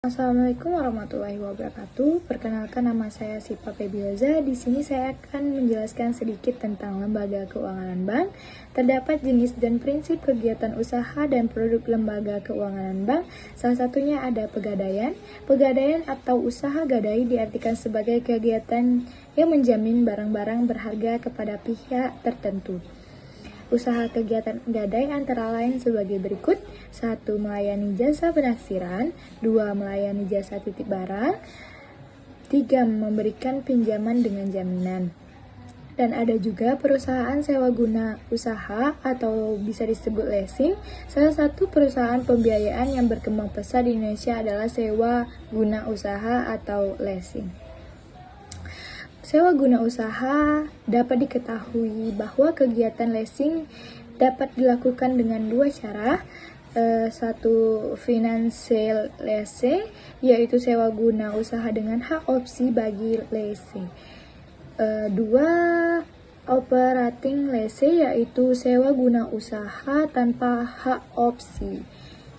Assalamualaikum warahmatullahi wabarakatuh. Perkenalkan, nama saya Sipa Febiyoza. Di sini saya akan menjelaskan sedikit tentang lembaga keuangan bank. Terdapat jenis dan prinsip kegiatan usaha dan produk lembaga keuangan bank. Salah satunya ada pegadaian. Pegadaian atau usaha gadai diartikan sebagai kegiatan yang menjamin barang-barang berharga kepada pihak tertentu. Usaha kegiatan gadai antara lain sebagai berikut: 1. Melayani jasa penaksiran. 2. Melayani jasa titip barang. 3. Memberikan pinjaman dengan jaminan. Dan ada juga perusahaan sewa guna usaha atau bisa disebut leasing. Salah satu perusahaan pembiayaan yang berkembang pesat di Indonesia adalah sewa guna usaha atau leasing. Sewa guna usaha dapat diketahui bahwa kegiatan leasing dapat dilakukan dengan dua cara. Satu, financial lease, yaitu sewa guna usaha dengan hak opsi bagi leasing. Dua, operating lease, yaitu sewa guna usaha tanpa hak opsi.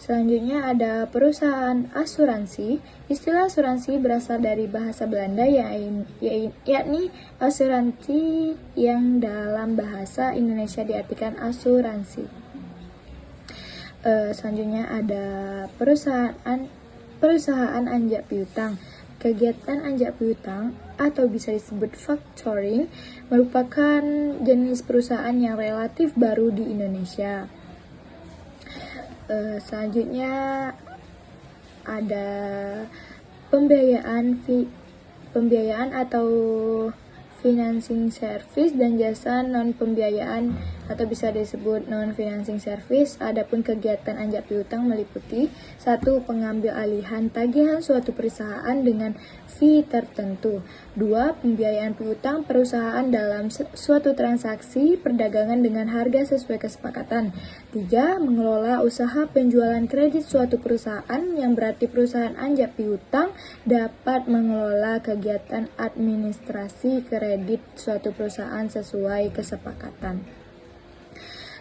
Selanjutnya ada perusahaan asuransi. Istilah asuransi berasal dari bahasa Belanda yakni asuransi, yang dalam bahasa Indonesia diartikan asuransi. Selanjutnya ada perusahaan anjak piutang. Kegiatan anjak piutang atau bisa disebut factoring merupakan jenis perusahaan yang relatif baru di Indonesia. Selanjutnya ada pembiayaan atau financing service dan jasa non pembiayaan atau bisa disebut non financing service. Adapun kegiatan anjak piutang meliputi: 1. Pengambil alihan tagihan suatu perusahaan dengan fee tertentu. 2. Pembiayaan piutang perusahaan dalam suatu transaksi perdagangan dengan harga sesuai kesepakatan. 3. Mengelola usaha penjualan kredit suatu perusahaan, yang berarti perusahaan anjak piutang dapat mengelola kegiatan administrasi kredit suatu perusahaan sesuai kesepakatan.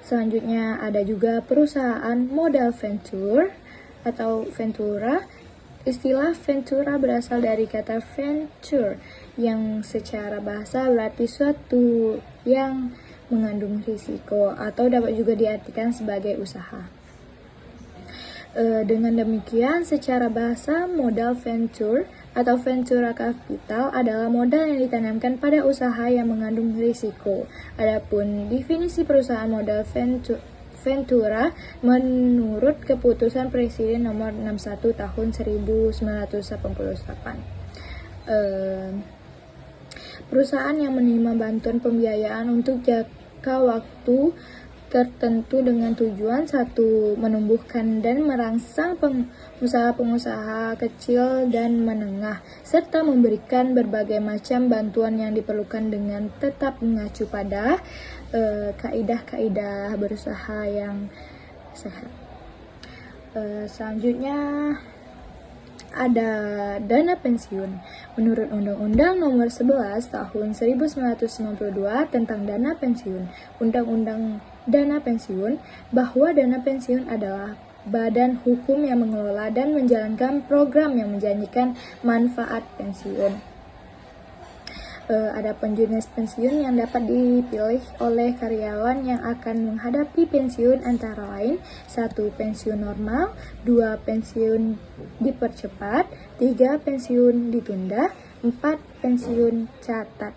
Selanjutnya ada juga perusahaan modal venture atau ventura. Istilah ventura berasal dari kata venture, yang secara bahasa berarti suatu yang mengandung risiko, atau dapat juga diartikan sebagai usaha. Dengan demikian, secara bahasa, modal venture atau ventura capital adalah modal yang ditanamkan pada usaha yang mengandung risiko. Adapun definisi perusahaan modal ventura menurut keputusan Presiden nomor 61 tahun 1988. Perusahaan yang menerima bantuan pembiayaan untuk jangka waktu tertentu dengan tujuan: 1. Menumbuhkan dan merangsang pengusaha kecil dan menengah, serta memberikan berbagai macam bantuan yang diperlukan dengan tetap mengacu pada kaidah-kaidah berusaha yang sehat. Selanjutnya ada dana pensiun. Menurut Undang-Undang Nomor 11 Tahun 1992 tentang dana pensiun, Undang-Undang Dana Pensiun, bahwa dana pensiun adalah badan hukum yang mengelola dan menjalankan program yang menjanjikan manfaat pensiun. Ada jenis pensiun yang dapat dipilih oleh karyawan yang akan menghadapi pensiun antara lain: 1. Pensiun normal. 2. Pensiun dipercepat. 3. Pensiun ditunda. 4. Pensiun catat.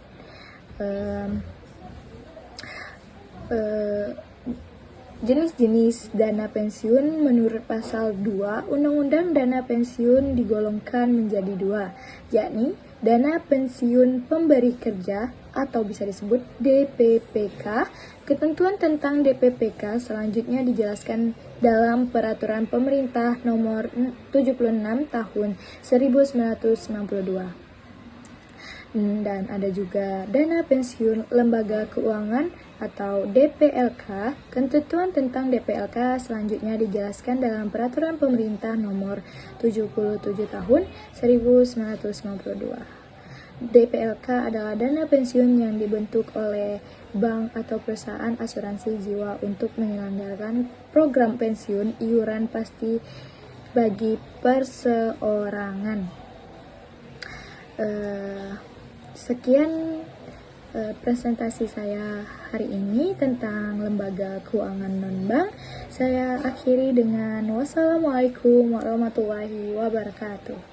Jenis-jenis dana pensiun menurut pasal 2 Undang-Undang Dana Pensiun digolongkan menjadi dua, yakni dana pensiun pemberi kerja atau bisa disebut DPPK. Ketentuan tentang DPPK selanjutnya dijelaskan dalam Peraturan Pemerintah Nomor 76 Tahun 1992. Dan ada juga dana pensiun lembaga keuangan atau DPLK. Ketentuan tentang DPLK selanjutnya dijelaskan dalam Peraturan Pemerintah Nomor 77 Tahun 1992. DPLK adalah dana pensiun yang dibentuk oleh bank atau perusahaan asuransi jiwa untuk menyelenggarakan program pensiun iuran pasti bagi perseorangan. Sekian presentasi saya hari ini tentang lembaga keuangan non-bank. Saya akhiri dengan wassalamualaikum warahmatullahi wabarakatuh.